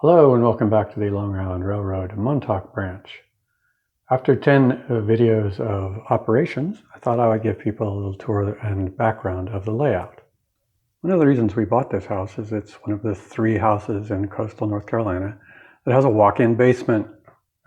Hello and welcome back to the Long Island Railroad Montauk branch. After 10 videos of operations, I thought I would give people a little tour and background of the layout. One of the reasons we bought this house is it's one of the 3 houses in coastal North Carolina that has a walk-in basement.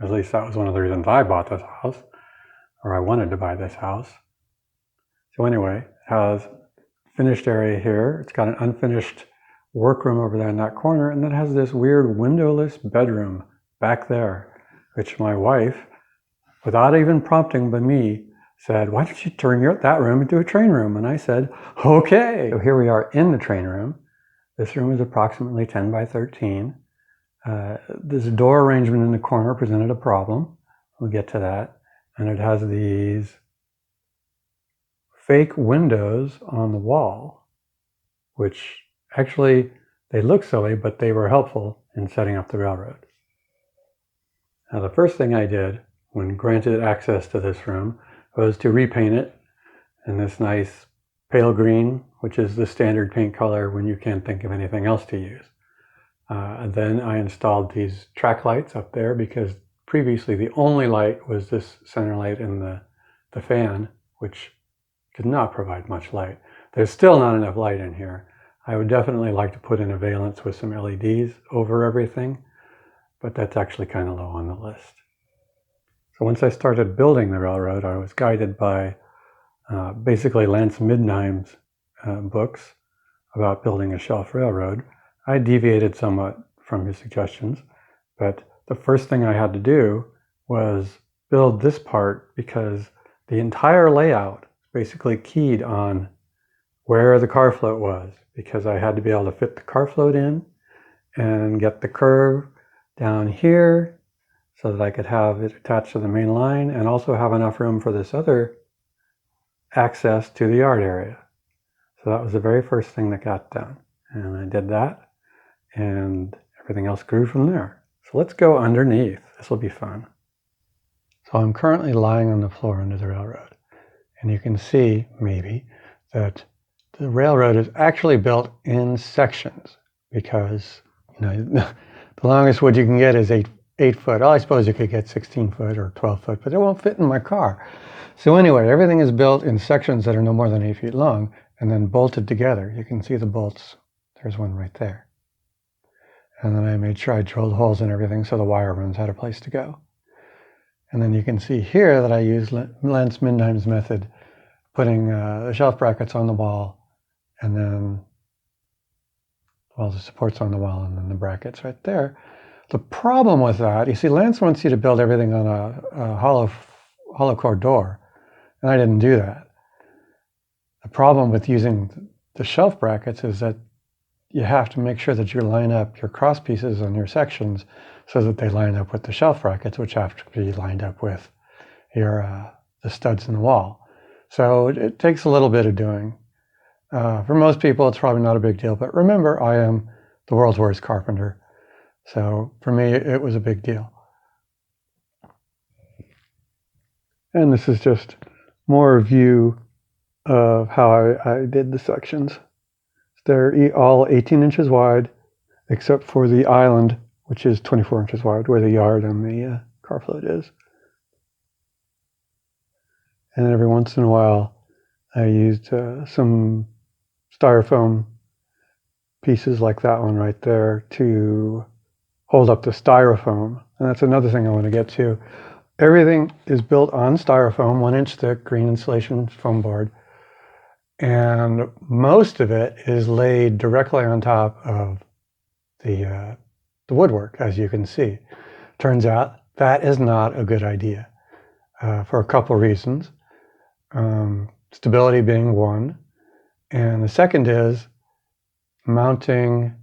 At least that was one of the reasons I bought this house, or I wanted to buy this house. So anyway, it has finished area here. It's got an unfinished workroom over there in that corner, and then it has this weird windowless bedroom back there, which my wife, without even prompting by me, said, "Why don't you turn that room into a train room?" And I said, "Okay." So here we are in the train room. This room is approximately 10 by 13. This door arrangement in the corner presented a problem. We'll get to that. And it has these fake windows on the wall, which actually, they look silly, but they were helpful in setting up the railroad. Now, the first thing I did when granted access to this room was to repaint it in this nice pale green, which is the standard paint color when you can't think of anything else to use. And then I installed these track lights up there because previously the only light was this center light in the fan, which did not provide much light. There's still not enough light in here. I would definitely like to put in a valance with some LEDs over everything, but that's actually kind of low on the list. So once I started building the railroad, I was guided by basically Lance Midnime's books about building a shelf railroad. I deviated somewhat from his suggestions, but the first thing I had to do was build this part because the entire layout basically keyed on where the car float was, because I had to be able to fit the car float in and get the curve down here so that I could have it attached to the main line and also have enough room for this other access to the yard area. So that was the very first thing that got done. And I did that, and everything else grew from there. So let's go underneath. This will be fun. So I'm currently lying on the floor under the railroad, and you can see maybe that the railroad is actually built in sections because, the longest wood you can get is 8 foot. Oh, I suppose you could get 16 foot or 12 foot, but it won't fit in my car. So anyway, everything is built in sections that are no more than 8 feet long and then bolted together. You can see the bolts. There's one right there. And then I made sure I drilled holes in everything so the wire runs had a place to go. And then you can see here that I used Lance Midnime's method, putting the shelf brackets on the wall, and then, well, the supports on the wall, and then the brackets right there. The problem with that, you see, Lance wants you to build everything on a hollow core door, and I didn't do that. The problem with using the shelf brackets is that you have to make sure that you line up your cross pieces on your sections so that they line up with the shelf brackets, which have to be lined up with the studs in the wall. So it takes a little bit of doing. For most people, it's probably not a big deal, but remember, I am the world's worst carpenter. So for me, it was a big deal. And this is just more view of how I did the sections. They're all 18 inches wide, except for the island, which is 24 inches wide, where the yard and the car float is. And every once in a while, I used some styrofoam pieces like that one right there to hold up the styrofoam. And that's another thing I want to get to. Everything is built on styrofoam, 1-inch thick green insulation foam board. And most of it is laid directly on top of the woodwork, as you can see. Turns out that is not a good idea for a couple reasons. Stability being one. And the second is mounting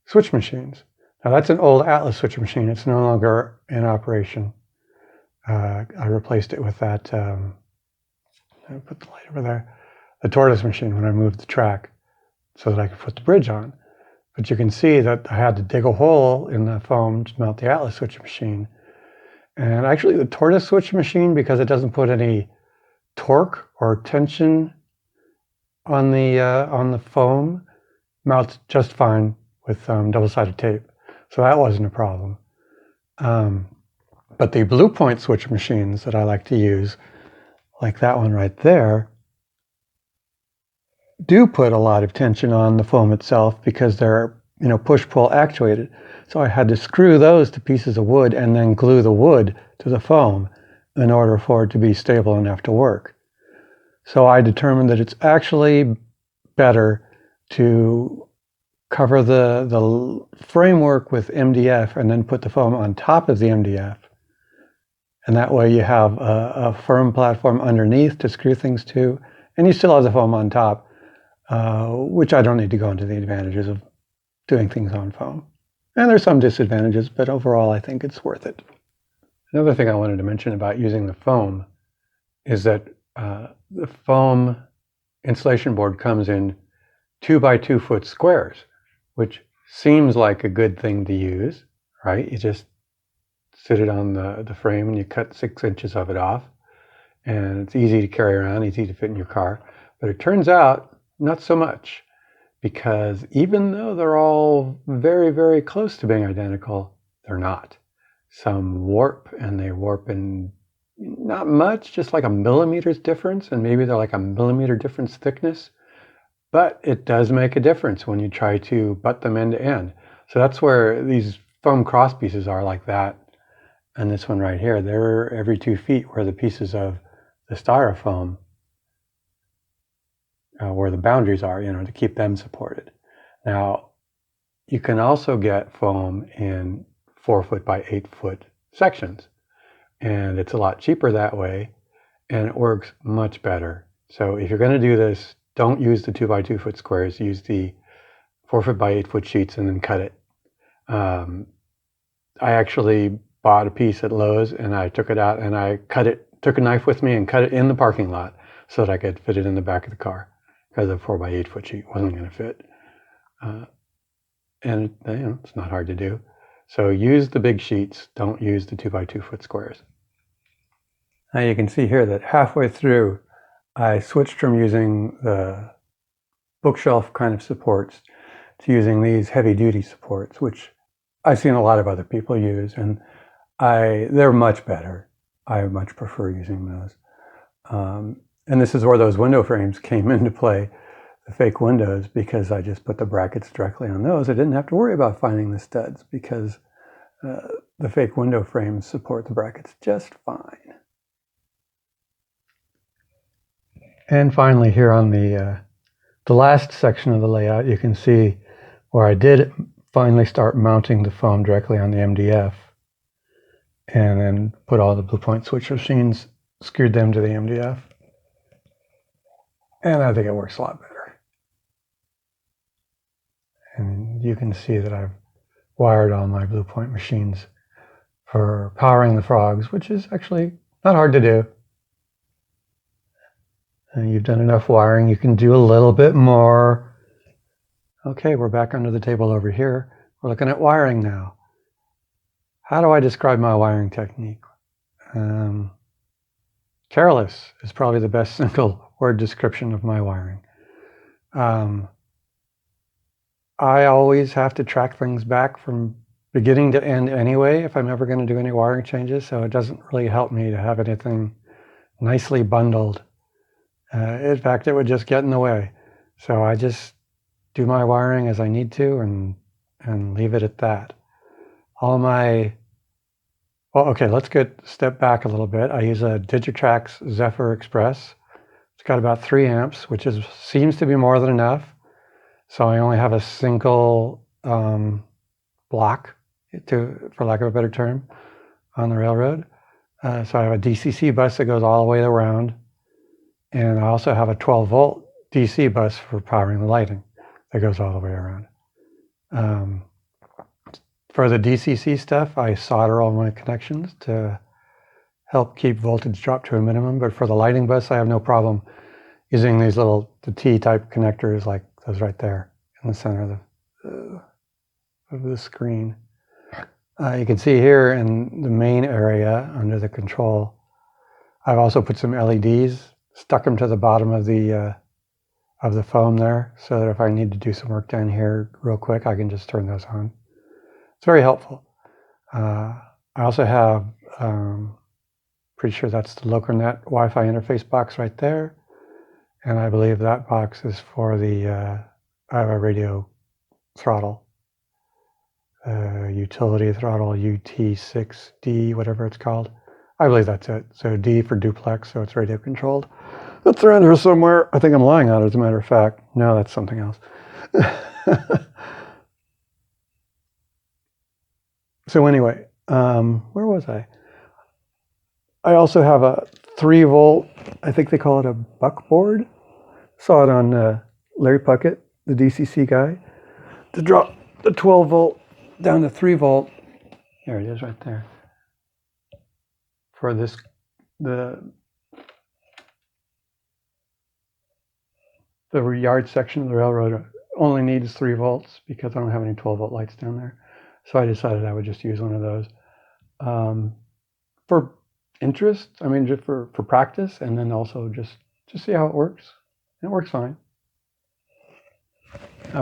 switch machines. Now that's an old Atlas switch machine. It's no longer in operation. I replaced it with that, I put the light over there, the tortoise machine when I moved the track so that I could put the bridge on. But you can see that I had to dig a hole in the foam to mount the Atlas switch machine. And actually the tortoise switch machine, because it doesn't put any torque or tension on the foam, mounts just fine with double-sided tape. So that wasn't a problem. But the blue point switch machines that I like to use, like that one right there, do put a lot of tension on the foam itself because they're, push-pull actuated. So I had to screw those to pieces of wood and then glue the wood to the foam in order for it to be stable enough to work. So I determined that it's actually better to cover the framework with MDF and then put the foam on top of the MDF. And that way you have a firm platform underneath to screw things to, and you still have the foam on top, which I don't need to go into the advantages of doing things on foam. And there's some disadvantages, but overall I think it's worth it. Another thing I wanted to mention about using the foam is that the foam insulation board comes in 2x2 foot squares, which seems like a good thing to use, right? You just sit it on the frame and you cut 6 inches of it off, and it's easy to carry around, easy to fit in your car. But it turns out not so much, because even though they're all very, very close to being identical, they're not. Some warp, and they warp in not much, just like a millimeter's difference, and maybe they're like a millimeter difference thickness. But it does make a difference when you try to butt them end to end. So that's where these foam cross pieces are like that. And this one right here, they're every 2 feet where the pieces of the styrofoam, where the boundaries are, to keep them supported. Now, you can also get foam in 4 foot by 8 foot sections. And it's a lot cheaper that way, and it works much better. So if you're going to do this, don't use the 2x2 foot squares. Use the 4 foot by 8 foot sheets and then cut it. I actually bought a piece at Lowe's, and I took it out and I cut it, took a knife with me and cut it in the parking lot so that I could fit it in the back of the car, because a 4 by 8 foot sheet wasn't going to fit. And it's not hard to do. So use the big sheets, don't use the 2x2 foot squares. Now you can see here that halfway through, I switched from using the bookshelf kind of supports to using these heavy-duty supports, which I've seen a lot of other people use, and they're much better. I much prefer using those. And this is where those window frames came into play, the fake windows, because I just put the brackets directly on those. I didn't have to worry about finding the studs because the fake window frames support the brackets just fine. And finally, here on the last section of the layout, you can see where I did finally start mounting the foam directly on the MDF, and then put all the blue point switch machines, screwed them to the MDF. And I think it works a lot better. And you can see that I've wired all my blue point machines for powering the frogs, which is actually not hard to do. And you've done enough wiring, you can do a little bit more. Okay, we're back under the table over here. We're looking at wiring now. How do I describe my wiring technique? Careless is probably the best single word description of my wiring. I always have to track things back from beginning to end anyway if I'm ever going to do any wiring changes, so it doesn't really help me to have anything nicely bundled. In fact, it would just get in the way. So I just do my wiring as I need to and leave it at that. Let's step back a little bit. I use a Digitrax Zephyr Express. It's got about 3 amps, which seems to be more than enough. So I only have a single block, for lack of a better term, on the railroad. So I have a DCC bus that goes all the way around. And I also have a 12-volt DC bus for powering the lighting that goes all the way around. For the DCC stuff, I solder all my connections to help keep voltage drop to a minimum. But for the lighting bus, I have no problem using these the T-type connectors like those right there in the center of the screen. You can see here in the main area under the control, I've also put some LEDs, stuck them to the bottom of the foam there, so that if I need to do some work down here real quick, I can just turn those on. It's very helpful. I also have, pretty sure that's the LocalNet Wi-Fi interface box right there. And I believe that box is for the, I have a radio throttle, utility throttle, UT6D, whatever it's called. I believe that's it. So D for duplex, so it's radio controlled. That's around here somewhere. I think I'm lying on it, as a matter of fact. No, that's something else. So anyway, where was I? I also have a 3-volt, I think they call it a buckboard. Saw it on Larry Puckett, the DCC guy, to drop the 12-volt down to 3-volt. There it is right there. For this, the yard section of the railroad only needs 3 volts because I don't have any 12-volt lights down there. So I decided I would just use one of those for interest. I mean, just for practice, and then also just to see how it works. And it works fine.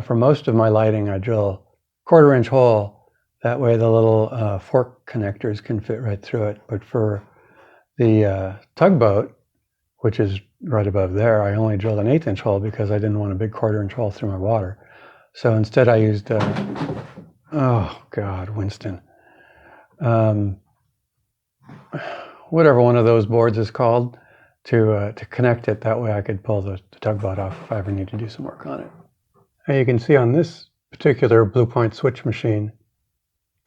For most of my lighting, I drill 1/4-inch hole. That way the little fork connectors can fit right through it. But for the tugboat, which is right above there, I only drilled an 1/8-inch hole because I didn't want a big 1/4-inch hole through my water. So instead I used, oh God, Winston. Whatever one of those boards is called to connect it. That way I could pull the tugboat off if I ever need to do some work on it. Now you can see on this particular Blue Point switch machine,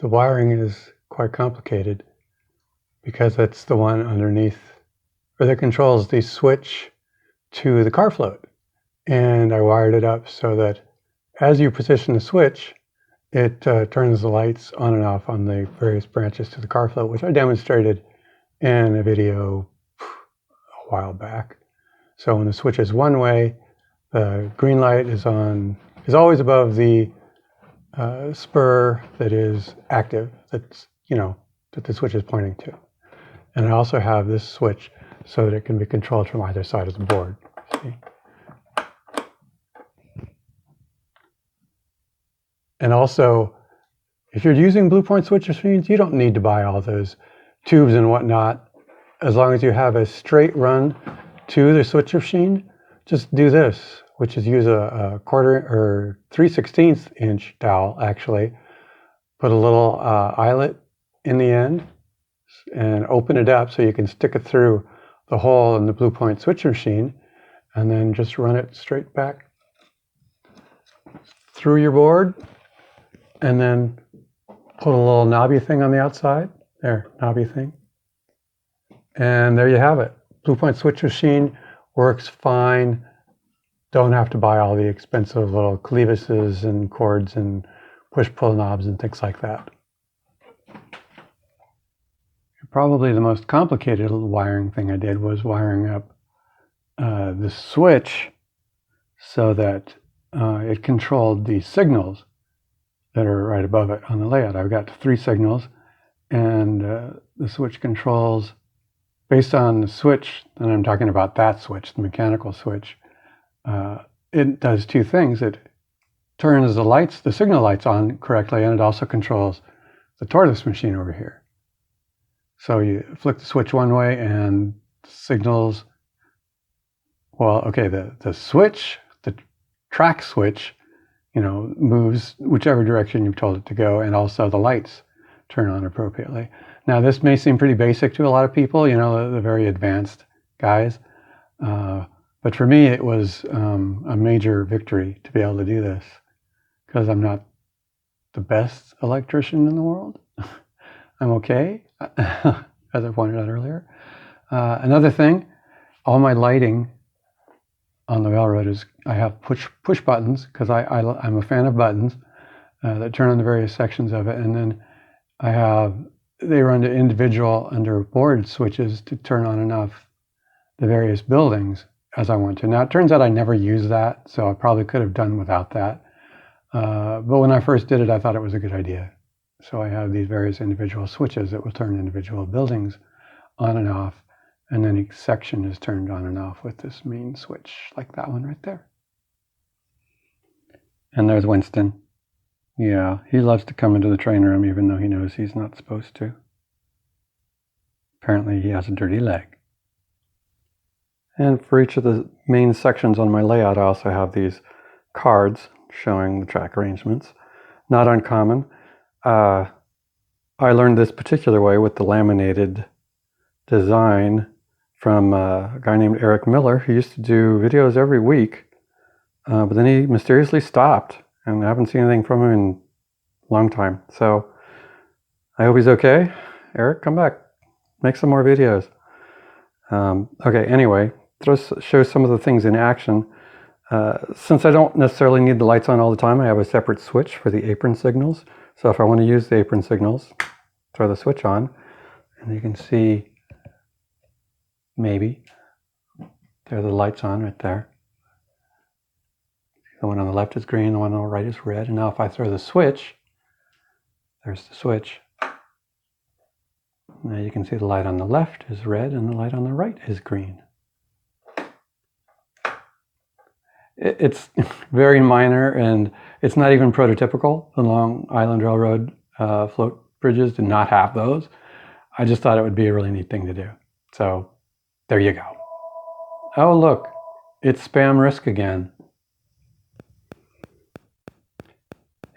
the wiring is quite complicated because it's the one underneath, or that controls the switch to the car float. And I wired it up so that as you position the switch, it turns the lights on and off on the various branches to the car float, which I demonstrated in a video a while back. So when the switch is one way, the green light is always above the spur that is active, that's, that the switch is pointing to. And I also have this switch so that it can be controlled from either side of the board. See? And also, if you're using Blue Point switch machines, you don't need to buy all those tubes and whatnot. As long as you have a straight run to the switch machine, just do this, which is use a 1/4 or 3/16 inch dowel, actually. Put a little eyelet in the end and open it up so you can stick it through the hole in the Blue Point switch machine, and then just run it straight back through your board, and then put a little knobby thing on the outside. There, knobby thing. And there you have it. Blue Point switch machine works fine. Don't have to buy all the expensive little clevises and cords and push-pull knobs and things like that. Probably the most complicated little wiring thing I did was wiring up the switch so that it controlled the signals that are right above it on the layout. I've got 3 signals, and the switch controls, based on the switch, and I'm talking about that switch, the mechanical switch, it does 2 things. It turns the lights, the signal lights on correctly, and it also controls the tortoise machine over here. So you flick the switch one way and signals, well, okay, the switch, the track switch, moves whichever direction you've told it to go, and also the lights turn on appropriately. Now, this may seem pretty basic to a lot of people, the very advanced guys. But for me, it was a major victory to be able to do this, because I'm not the best electrician in the world. I'm okay, as I pointed out earlier. Another thing, all my lighting on the railroad is, I have push buttons, because I'm a fan of buttons that turn on the various sections of it, and then they run to individual under board switches to turn on and off the various buildings as I want to. Now, it turns out I never use that, so I probably could have done without that. But when I first did it, I thought it was a good idea. So I have these various individual switches that will turn individual buildings on and off, and then each section is turned on and off with this main switch, like that one right there. And there's Winston. Yeah, he loves to come into the train room even though he knows he's not supposed to. Apparently he has a dirty leg. And for each of the main sections on my layout, I also have these cards showing the track arrangements. Not uncommon. I learned this particular way with the laminated design from a guy named Eric Miller, who used to do videos every week, but then he mysteriously stopped, and I haven't seen anything from him in a long time. So I hope he's okay. Eric, come back. Make some more videos. Okay, anyway, show some of the things in action. Since I don't necessarily need the lights on all the time, I have a separate switch for the apron signals. So if I want to use the apron signals, throw the switch on, and you can see maybe there are the lights on right there. The one on the left is green, the one on the right is red. And now if I throw the switch, there's the switch. Now you can see the light on the left is red and the light on the right is green. It's very minor, and it's not even prototypical. The Long Island Railroad float bridges did not have those. I just thought it would be a really neat thing to do. So there you go. Oh, look, it's spam risk again.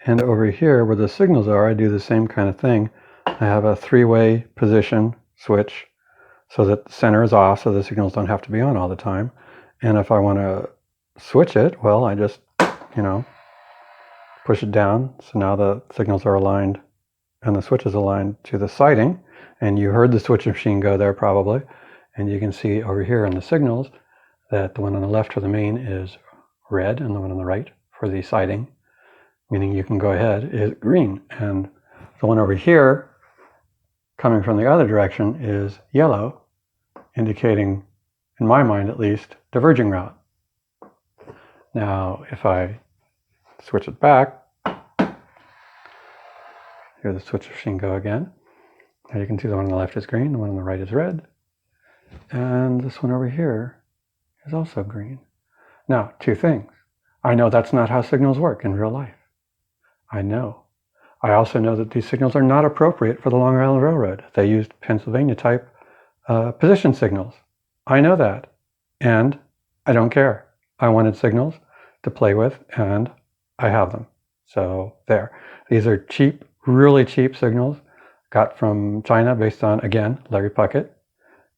And over here where the signals are, I do the same kind of thing. I have a three-way position switch so that the center is off so the signals don't have to be on all the time. And if I want to switch it, well, I just, push it down. So now the signals are aligned and the switch is aligned to the siding. And you heard the switch machine go there probably. And you can see over here in the signals that the one on the left for the main is red and the one on the right for the siding, meaning you can go ahead, is green. And the one over here coming from the other direction is yellow, indicating, in my mind at least, diverging route. Now, if I switch it back, hear the switch machine go again. Now you can see the one on the left is green, the one on the right is red, and this one over here is also green. Now, two things. I know that's not how signals work in real life. I know. I also know that these signals are not appropriate for the Long Island Railroad. They used Pennsylvania type position signals. I know that, and I don't care. I wanted signals to play with, and I have them. So there. These are cheap, really cheap signals, got from China based on, again, Larry Puckett.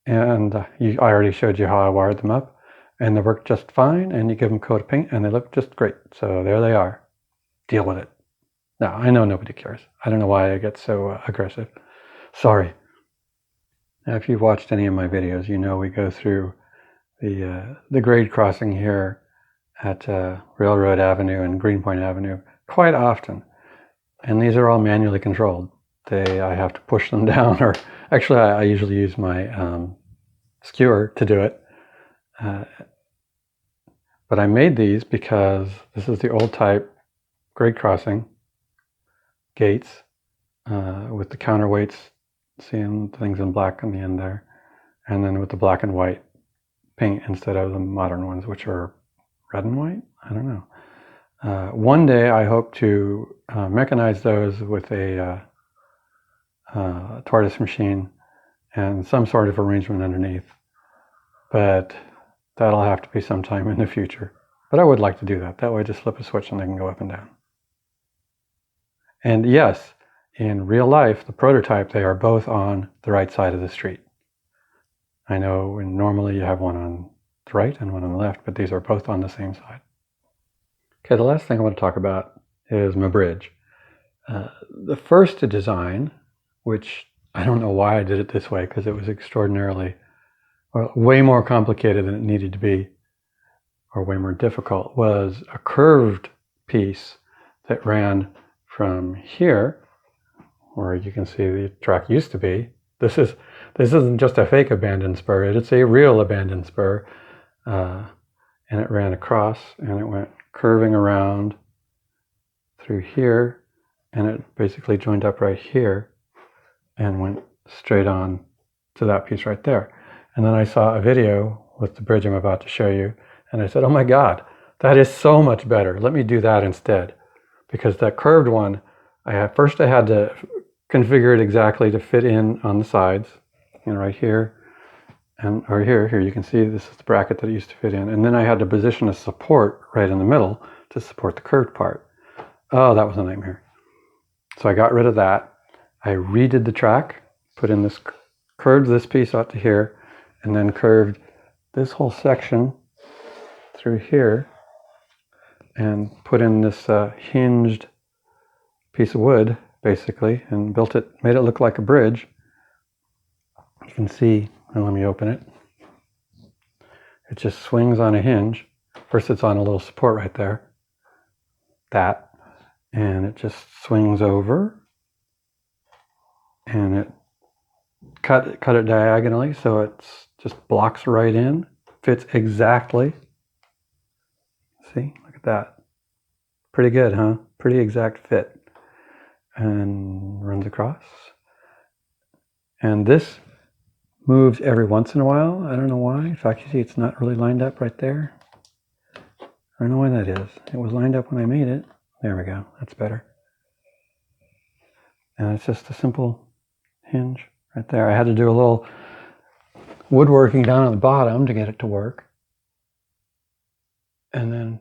And I already showed you how I wired them up, and they work just fine, and you give them a coat of paint, and they look just great. So there they are. Deal with it. Now, I know nobody cares. I don't know why I get so aggressive. Sorry. Now, if you've watched any of my videos, you know we go through the grade crossing here at Railroad Avenue and Greenpoint Avenue quite often. And these are all manually controlled. I have to push them down, or actually I usually use my skewer to do it. But I made these because this is the old type grade crossing gates with the counterweights, seeing things in black on the end there, and then with the black and white paint instead of the modern ones, which are red and white. I don't know. One day I hope to mechanize those with a tortoise machine and some sort of arrangement underneath, but that'll have to be sometime in the future. But I would like to do that. That way just flip a switch and they can go up and down. And yes, in real life, the prototype, they are both on the right side of the street. I know normally you have one on the right and one on the left, but these are both on the same side. Okay, the last thing I want to talk about is my bridge. The first design, which I don't know why I did it this way, because it was extraordinarily, way more complicated than it needed to be, or way more difficult, was a curved piece that ran from here, where you can see the track used to be. This isn't just a fake abandoned spur, it's a real abandoned spur. And it ran across and it went curving around through here, and it basically joined up right here and went straight on to that piece right there. And then I saw a video with the bridge I'm about to show you, and I said, oh my God, that is so much better. Let me do that instead. because that curved one, first I had to configure it exactly to fit in on the sides, right here, or here you can see this is the bracket that it used to fit in, and then I had to position a support right in the middle to support the curved part. Oh, that was a nightmare. So I got rid of that. I redid the track, put in this, curved this piece out to here, and then curved this whole section through here, and put in this hinged piece of wood, basically, and made it look like a bridge. You can see, and let me open it. It just swings on a hinge. First it's on a little support right there, and it just swings over, and it cut it diagonally, so it just blocks right in, fits exactly. See, look at that. Pretty good, huh? Pretty exact fit. And runs across. And this moves every once in a while. I don't know why. In fact, you see it's not really lined up right there. I don't know why that is. It was lined up when I made it. There we go. That's better. And it's just a simple hinge right there. I had to do a little woodworking down on the bottom to get it to work. And then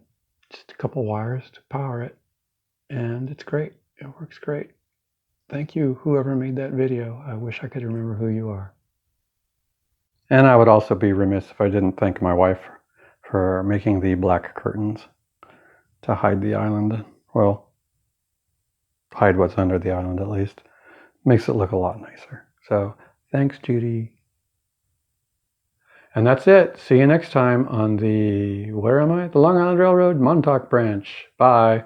just a couple wires to power it. And it's great. It works great. Thank you, whoever made that video. I wish I could remember who you are. And I would also be remiss if I didn't thank my wife for making the black curtains to hide the island. Well, hide what's under the island at least. Makes it look a lot nicer. So thanks, Judy. And that's it. See you next time on the, where am I? The Long Island Railroad Montauk branch. Bye.